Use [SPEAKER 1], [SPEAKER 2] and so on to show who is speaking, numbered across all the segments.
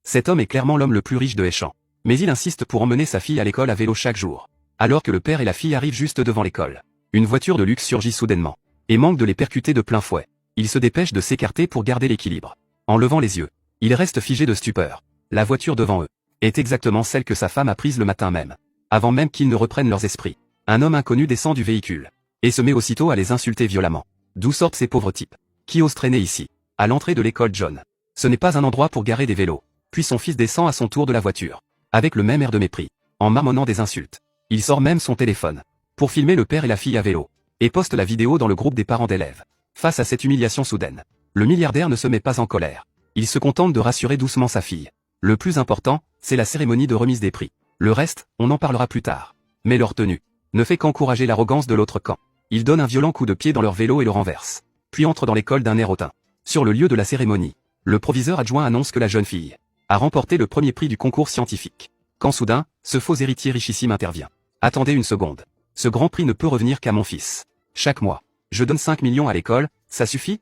[SPEAKER 1] Cet homme est clairement l'homme le plus riche de Échamps. Mais il insiste pour emmener sa fille à l'école à vélo chaque jour. Alors que le père et la fille arrivent juste devant l'école, une voiture de luxe surgit soudainement, et manque de les percuter de plein fouet. Il se dépêche de s'écarter pour garder l'équilibre. En levant les yeux, il reste figé de stupeur. La voiture devant eux est exactement celle que sa femme a prise le matin même. Avant même qu'ils ne reprennent leurs esprits, un homme inconnu descend du véhicule, et se met aussitôt à les insulter violemment. D'où sortent ces pauvres types? Qui osent traîner ici? À l'entrée de l'école John. Ce n'est pas un endroit pour garer des vélos. Puis son fils descend à son tour de la voiture, avec le même air de mépris, en marmonnant des insultes. Il sort même son téléphone, pour filmer le père et la fille à vélo, et poste la vidéo dans le groupe des parents d'élèves. Face à cette humiliation soudaine, le milliardaire ne se met pas en colère. Il se contente de rassurer doucement sa fille. Le plus important, c'est la cérémonie de remise des prix. Le reste, on en parlera plus tard. Mais leur tenue ne fait qu'encourager l'arrogance de l'autre camp. Il donne un violent coup de pied dans leur vélo et le renverse, puis entre dans l'école d'un air hautain. Sur le lieu de la cérémonie, le proviseur adjoint annonce que la jeune fille a remporté le premier prix du concours scientifique. Quand soudain, ce faux héritier richissime intervient. Attendez une seconde. Ce grand prix ne peut revenir qu'à mon fils. Chaque mois, je donne 5 millions à l'école, ça suffit?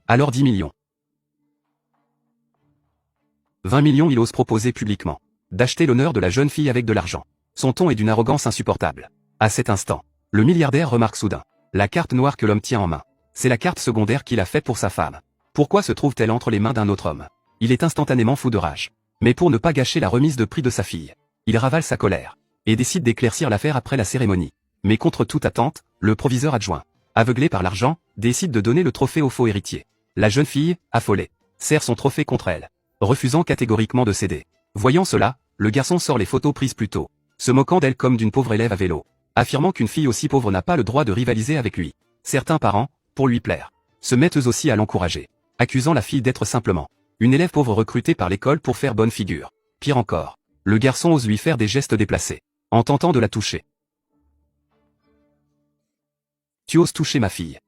[SPEAKER 1] Alors 10 millions. 20 millions. Il ose proposer publiquement d'acheter l'honneur de la jeune fille avec de l'argent. Son ton est d'une arrogance insupportable. À cet instant, le milliardaire remarque soudain la carte noire que l'homme tient en main. C'est la carte secondaire qu'il a faite pour sa femme. Pourquoi se trouve-t-elle entre les mains d'un autre homme? Il est instantanément fou de rage. Mais pour ne pas gâcher la remise de prix de sa fille, il ravale sa colère, et décide d'éclaircir l'affaire après la cérémonie. Mais contre toute attente, le proviseur adjoint, aveuglé par l'argent, décide de donner le trophée au faux héritier. La jeune fille, affolée, serre son trophée contre elle, refusant catégoriquement de céder. Voyant cela, le garçon sort les photos prises plus tôt, se moquant d'elle comme d'une pauvre élève à vélo, affirmant qu'une fille aussi pauvre n'a pas le droit de rivaliser avec lui. Certains parents, pour lui plaire, se mettent eux aussi à l'encourager, accusant la fille d'être simplement une élève pauvre recrutée par l'école pour faire bonne figure. Pire encore, le garçon ose lui faire des gestes déplacés, en tentant de la toucher. Tu oses toucher ma fille?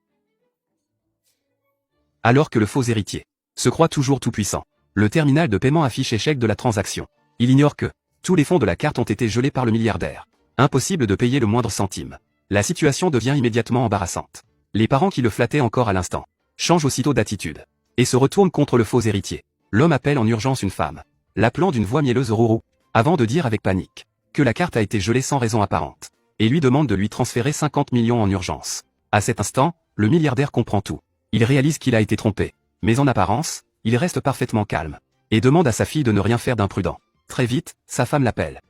[SPEAKER 1] Alors que le faux héritier se croit toujours tout puissant, le terminal de paiement affiche échec de la transaction. Il ignore que tous les fonds de la carte ont été gelés par le milliardaire. Impossible de payer le moindre centime. La situation devient immédiatement embarrassante. Les parents qui le flattaient encore à l'instant changent aussitôt d'attitude et se retournent contre le faux héritier. L'homme appelle en urgence une femme, l'appelant d'une voix mielleuse Rourou, avant de dire avec panique que la carte a été gelée sans raison apparente, et lui demande de lui transférer 50 millions en urgence. À cet instant, le milliardaire comprend tout. Il réalise qu'il a été trompé, mais en apparence, il reste parfaitement calme, et demande à sa fille de ne rien faire d'imprudent. Très vite, sa femme l'appelle,